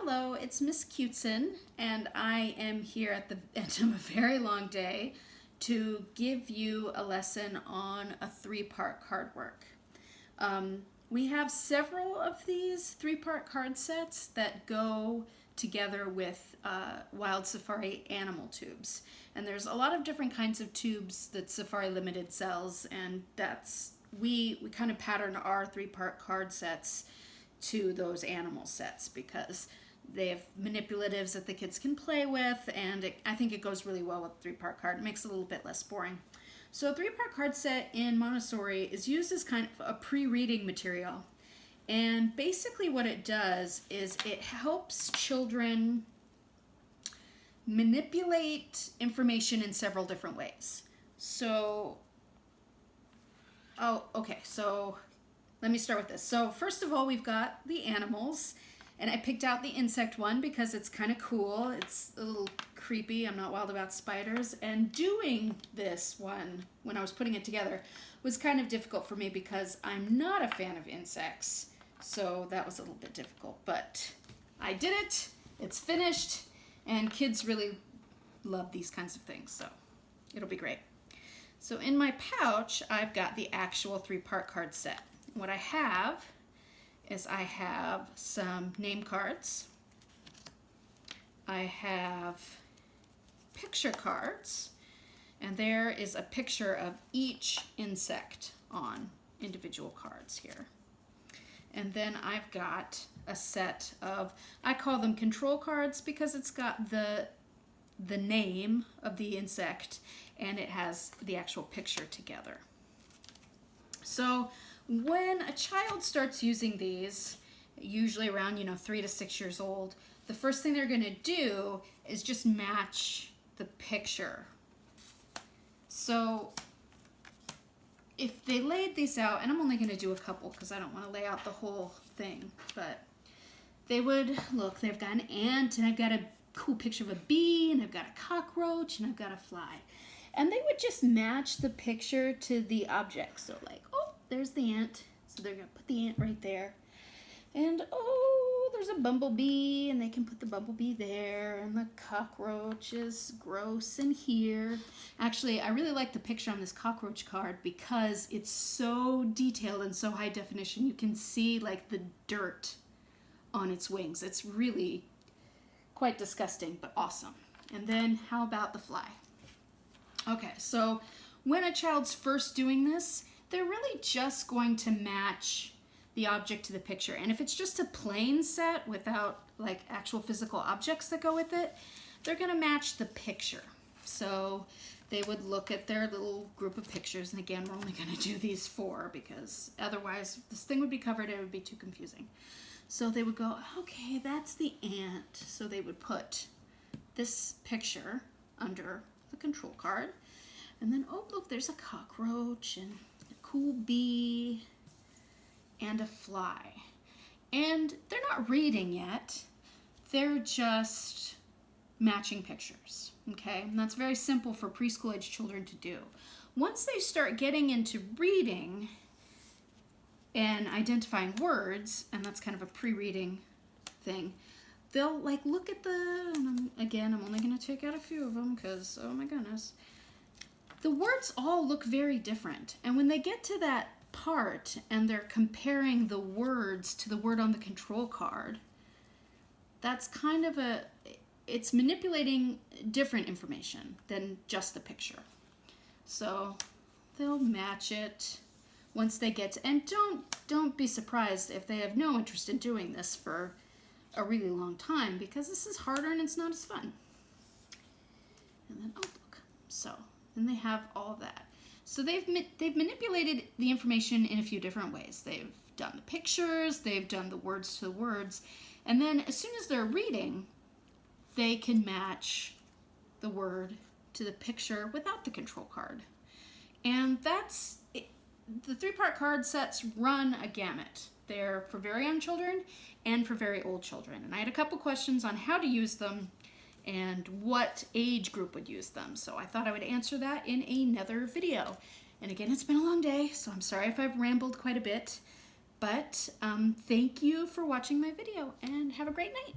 Hello, it's Miss Cuteson, and I am here at the end of a very long day to give you a lesson on a three-part card work. We have several of these three-part card sets that go together with Wild Safari animal tubes. And there's a lot of different kinds of tubes that Safari Limited sells, and we kind of pattern our three-part card sets to those animal sets because they have manipulatives that the kids can play with, and I think it goes really well with a three-part card. It makes it a little bit less boring. So a three-part card set in Montessori is used as kind of a pre-reading material. And basically what it does is it helps children manipulate information in several different ways. So let me start with this. So first of all, we've got the animals, and I picked out the insect one because it's kind of cool. It's a little creepy. I'm not wild about spiders. And doing this one, when I was putting it together, was kind of difficult for me because I'm not a fan of insects. So that was a little bit difficult, but I did it. It's finished, and kids really love these kinds of things, so it'll be great. So in my pouch, I've got the actual three-part card set. What I have is I have some name cards. I have picture cards, and there is a picture of each insect on individual cards here. And then I've got a set of, I call them control cards because it's got the name of the insect and it has the actual picture together. So when a child starts using these, usually around 3 to 6 years old, the first thing they're going to do is just match the picture. So if they laid these out, and I'm only going to do a couple because I don't want to lay out the whole thing, but they would, look, they've got an ant, and I've got a cool picture of a bee, and I've got a cockroach, and I've got a fly. And they would just match the picture to the object. So like, oh, there's the ant. So they're going to put the ant right there. And oh, there's a bumblebee, and they can put the bumblebee there. And the cockroach is gross in here. Actually, I really like the picture on this cockroach card because it's so detailed and so high definition. You can see like the dirt on its wings. It's really quite disgusting, but awesome. And then how about the fly? Okay, so when a child's first doing this, they're really just going to match the object to the picture. And if it's just a plain set without like actual physical objects that go with it, they're going to match the picture. So they would look at their little group of pictures. And again, we're only going to do these 4 because otherwise this thing would be covered and it would be too confusing. So they would go, okay, that's the ant. So they would put this picture under the control card. And then, oh, look, there's a cockroach and a cool bee and a fly. And they're not reading yet. They're just matching pictures, okay? And that's very simple for preschool age children to do. Once they start getting into reading and identifying words, and that's kind of a pre-reading thing, they'll like look at again, I'm only going to take out a few of them because, oh my goodness. The words all look very different. And when they get to that part and they're comparing the words to the word on the control card, that's kind of it's manipulating different information than just the picture. So they'll match it once they get to, and don't be surprised if they have no interest in doing this for a really long time because this is harder and it's not as fun. And then, oh look, so then they have all that. So they've manipulated the information in a few different ways. They've done the pictures, they've done the words to the words, and then as soon as they're reading, they can match the word to the picture without the control card. And that's it. The three-part card sets run a gamut. They're for very young children and for very old children. And I had a couple questions on how to use them and what age group would use them. So I thought I would answer that in another video. And again, it's been a long day, so I'm sorry if I've rambled quite a bit. But thank you for watching my video, and have a great night.